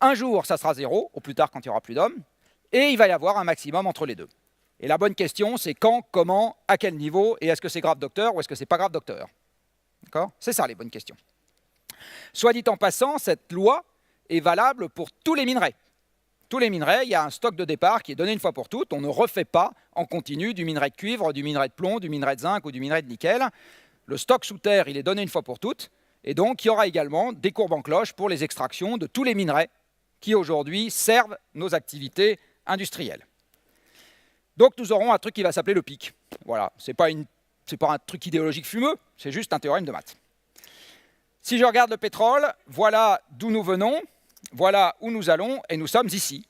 Un jour, ça sera 0, au plus tard quand il n'y aura plus d'hommes, et il va y avoir un maximum entre les deux. Et la bonne question, c'est quand, comment, à quel niveau, et est-ce que c'est grave docteur ou est-ce que c'est pas grave docteur? D'accord? C'est ça les bonnes questions. Soit dit en passant, cette loi est valable pour tous les minerais. Tous les minerais, il y a un stock de départ qui est donné une fois pour toutes. On ne refait pas en continu du minerai de cuivre, du minerai de plomb, du minerai de zinc ou du minerai de nickel. Le stock sous terre, il est donné une fois pour toutes. Et donc, il y aura également des courbes en cloche pour les extractions de tous les minerais qui aujourd'hui servent nos activités industrielles. Donc, nous aurons un truc qui va s'appeler le PIC. Voilà, ce n'est pas un truc idéologique fumeux, c'est juste un théorème de maths. Si je regarde le pétrole, voilà d'où nous venons, voilà où nous allons, et nous sommes ici.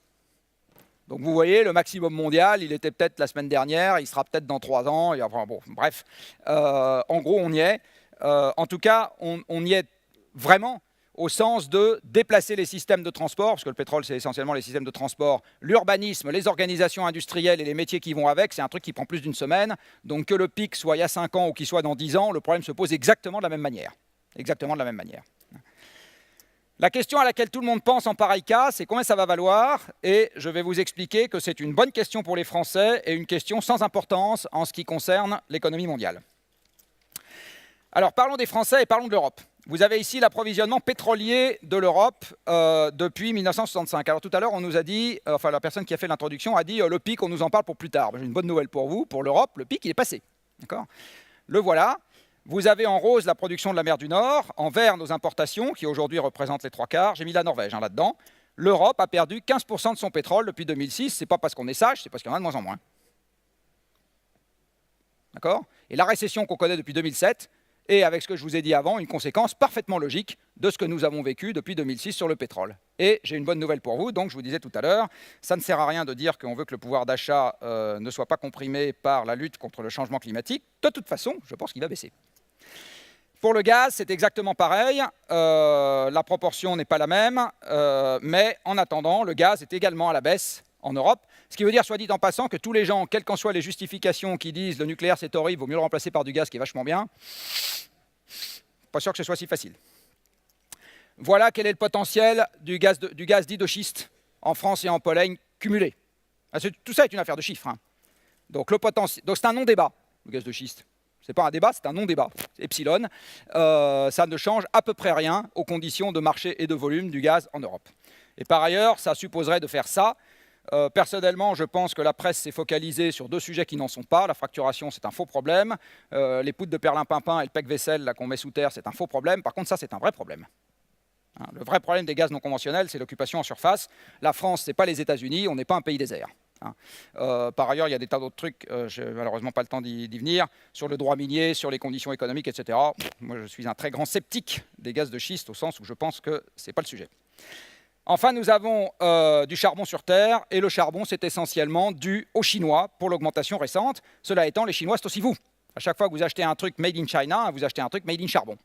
Donc vous voyez, le maximum mondial, il était peut-être la semaine dernière, il sera peut-être dans 3 ans, et enfin, bon, bref. En gros, on y est. En tout cas, on y est vraiment au sens de déplacer les systèmes de transport, parce que le pétrole, c'est essentiellement les systèmes de transport, l'urbanisme, les organisations industrielles et les métiers qui vont avec, c'est un truc qui prend plus d'une semaine. Donc que le pic soit il y a 5 ans ou qu'il soit dans 10 ans, le problème se pose exactement de la même manière. Exactement de la même manière. La question à laquelle tout le monde pense en pareil cas, c'est combien ça va valoir, et je vais vous expliquer que c'est une bonne question pour les Français et une question sans importance en ce qui concerne l'économie mondiale. Alors parlons des Français et parlons de l'Europe. Vous avez ici l'approvisionnement pétrolier de l'Europe depuis 1965. Alors tout à l'heure, on nous a dit, enfin la personne qui a fait l'introduction a dit le pic, on nous en parle pour plus tard. J'ai une bonne nouvelle pour vous, pour l'Europe, le pic il est passé. Le voilà. Vous avez en rose la production de la mer du Nord, en vert nos importations, qui aujourd'hui représentent les 3/4. J'ai mis la Norvège là-dedans. L'Europe a perdu 15% de son pétrole depuis 2006. Ce n'est pas parce qu'on est sage, c'est parce qu'il y en a de moins en moins. D'accord? Et la récession qu'on connaît depuis 2007 est, avec ce que je vous ai dit avant, une conséquence parfaitement logique de ce que nous avons vécu depuis 2006 sur le pétrole. Et j'ai une bonne nouvelle pour vous, donc je vous disais tout à l'heure, ça ne sert à rien de dire qu'on veut que le pouvoir d'achat ne soit pas comprimé par la lutte contre le changement climatique. De toute façon, je pense qu'il va baisser. Pour le gaz, c'est exactement pareil. La proportion n'est pas la même, mais en attendant, le gaz est également à la baisse en Europe. Ce qui veut dire, soit dit en passant, que tous les gens, quelles qu'en soient les justifications qui disent le nucléaire c'est horrible, vaut mieux le remplacer par du gaz qui est vachement bien, pas sûr que ce soit si facile. Voilà quel est le potentiel du gaz dit de schiste en France et en Pologne cumulé. Tout ça est une affaire de chiffres. Hein. Donc c'est un non-débat, le gaz de schiste. Ce n'est pas un débat, c'est un non-débat. Epsilon, ça ne change à peu près rien aux conditions de marché et de volume du gaz en Europe. Et par ailleurs, ça supposerait de faire ça. Personnellement, je pense que la presse s'est focalisée sur 2 sujets qui n'en sont pas. La fracturation, c'est un faux problème. Les poutres de perlimpinpin et le pec-vaisselle qu'on met sous terre, c'est un faux problème. Par contre, ça, c'est un vrai problème. Hein, le vrai problème des gaz non conventionnels, c'est l'occupation en surface. La France, ce n'est pas les États-Unis, on n'est pas un pays désert. Hein. Par ailleurs, il y a des tas d'autres trucs, je n'ai malheureusement pas le temps d'y venir, sur le droit minier, sur les conditions économiques, etc. Moi, je suis un très grand sceptique des gaz de schiste, au sens où je pense que ce n'est pas le sujet. Enfin, nous avons du charbon sur Terre, et le charbon, c'est essentiellement dû aux Chinois pour l'augmentation récente. Cela étant, les Chinois, c'est aussi vous. À chaque fois que vous achetez un truc made in China, vous achetez un truc made in charbon.